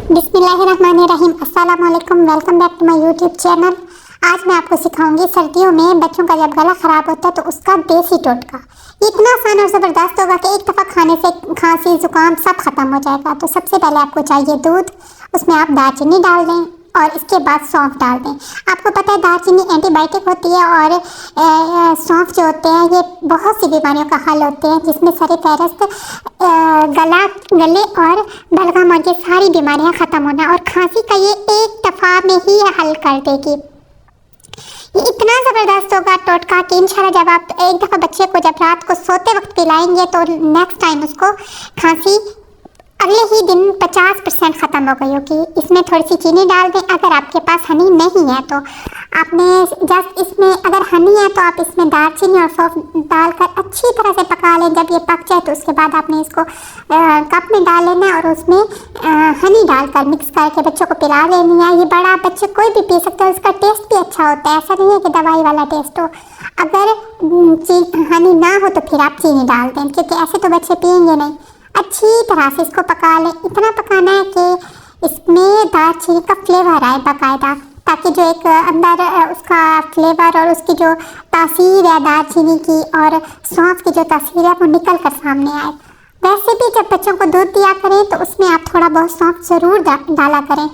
बिस्मिल्लाहिर्रहमानिर्रहीम। अस्सलाम वालेकुम, welcome back to my YouTube channel. आज मैं आपको सिखाऊंगी सर्दियों में बच्चों का जब गला ख़राब होता है तो उसका देसी टोटका। इतना आसान और ज़बरदस्त होगा कि एक दफ़ा खाने से खांसी ज़ुकाम सब ख़त्म हो जाएगा। तो सबसे पहले आपको चाहिए दूध, उसमें आप दालचीनी डाल दें और इसके बाद सौंफ डाल दें। आपको पता है दालचीनी एंटीबायोटिक होती है और सौंफ जो होते हैं ये बहुत सी बीमारियों का हल होते हैं, जिसमें सर फहरिस्त गले और बलगम और ये सारी बीमारियां ख़त्म होना और खांसी का ये एक दफ़ा में ही हल कर देगी। ये इतना ज़बरदस्त होगा टोटका कि इंशाल्लाह जब आप एक दफ़ा बच्चे को जब रात को सोते वक्त पिलाएंगे तो नेक्स्ट टाइम उसको खांसी अगले ही दिन 50% ख़त्म हो गई होगी। इसमें थोड़ी सी चीनी डाल दें। अगर आपके पास हनी नहीं है तो आपने जस्ट इसमें अगर हनी है तो आप इसमें दालचीनी और सौंफ डालकर अच्छी तरह से पका लें। जब ये पक जाए तो उसके बाद आपने इसको कप में डाल लेना है और उसमें हनी डालकर मिक्स करके बच्चों को पिला लेनी है। ये बड़ा बच्चे कोई भी पी सकते हैं, उसका टेस्ट भी अच्छा होता है। ऐसा नहीं है कि दवाई वाला टेस्ट हो। अगर हनी ना हो तो फिर आप चीनी डाल दें, क्योंकि ऐसे तो बच्चे पियेंगे नहीं। अच्छी तरह से इसको पका लें। इतना पकाना है कि इसमें दालचीनी का फ्लेवर आए बाकायदा, ताकि जो एक अंदर उसका फ्लेवर और उसकी जो तासीर है दालचीनी की और सौंफ की जो तासीर है वो निकल कर सामने आए। वैसे भी जब बच्चों को दूध दिया करें तो उसमें आप थोड़ा बहुत सौंफ ज़रूर डाला करें,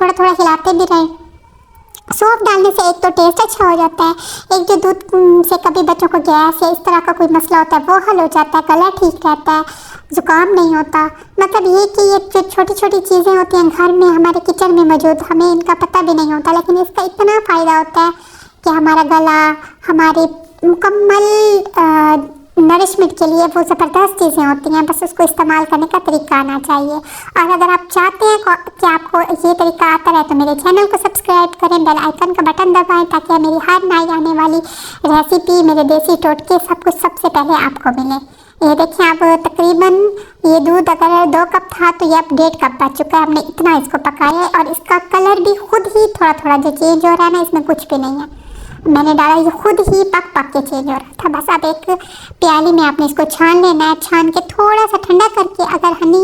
थोड़ा थोड़ा हिलाते भी रहें। सौंफ डालने से एक तो टेस्ट अच्छा हो जाता है, एक जो दूध से कभी बच्चों को गैस या इस तरह का कोई मसला होता है वो हल हो जाता है, गला ठीक रहता है, ज़ुकाम नहीं होता। मतलब ये कि ये जो छोटी छोटी चीज़ें होती हैं घर में हमारे किचन में मौजूद, हमें इनका पता भी नहीं होता, लेकिन इसका इतना फ़ायदा होता है कि हमारा गला हमारी मुकम्मल नरिशमेंट के लिए वो ज़बरदस्त चीज़ें होती हैं। बस उसको इस्तेमाल करने का तरीका आना चाहिए। और अगर आप चाहते हैं कि आपको ये तरीका आता रहे तो मेरे चैनल को सब्सक्राइब करें, बेल आइकन का बटन दबाएं, ताकि मेरी हर नई आने वाली रेसिपी, मेरे देसी टोटके सब कुछ सबसे पहले आपको मिले। ये देखिए, अब तकरीबन ये दूध अगर 2 कप था तो ये अब 1.5 कप बच चुका है। हमने इतना इसको पकाया है और इसका कलर भी खुद ही थोड़ा थोड़ा जो चेंज हो रहा है ना, इसमें कुछ भी नहीं है, मैंने डाला, ये खुद ही पक पक के चेंज हो रहा था। बस अब एक प्याली में आपने इसको छान लेना है। छान के थोड़ा सा ठंडा करके अगर हनी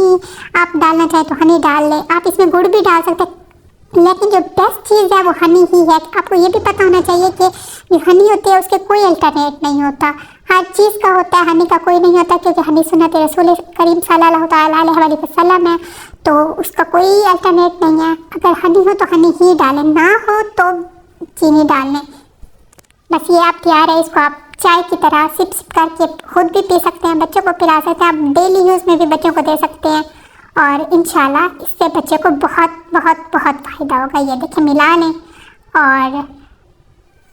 आप डालना चाहें तो हनी डाल लें। आप इसमें गुड़ भी डाल सकते हैं, लेकिन जो बेस्ट चीज़ है वो हनी ही है। आपको ये भी पता होना चाहिए कि जो हनी होती है उसके कोई अल्टरनेट नहीं होता। हर चीज़ का होता है, हनी का कोई नहीं होता, क्योंकि हनी सुन्नत रसूल करीम सल्लल्लाहु अलैहि वसल्लम है, तो उसका कोई अल्टरनेट नहीं है। अगर हनी हो तो हनी ही डालें, ना हो तो चीनी डाल लें। बस ये आप तैयार है। इसको आप चाय की तरह सिप सिप करके खुद भी पी सकते हैं, बच्चों को पिला सकते हैं, आप डेली यूज़ में भी बच्चों को दे सकते हैं और इंशाल्लाह इससे बच्चे को बहुत बहुत बहुत फ़ायदा होगा। ये देखिए, मिला लें और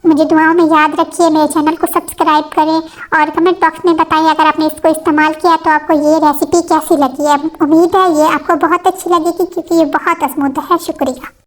मुझे दुआओं में याद रखिए। मेरे चैनल को सब्सक्राइब करें और कमेंट बॉक्स में बताइए अगर आपने इसको इस्तेमाल किया तो आपको ये रेसिपी कैसी लगी है। उम्मीद है ये आपको बहुत अच्छी लगेगी, क्योंकि ये बहुत आजमूदा है। शुक्रिया।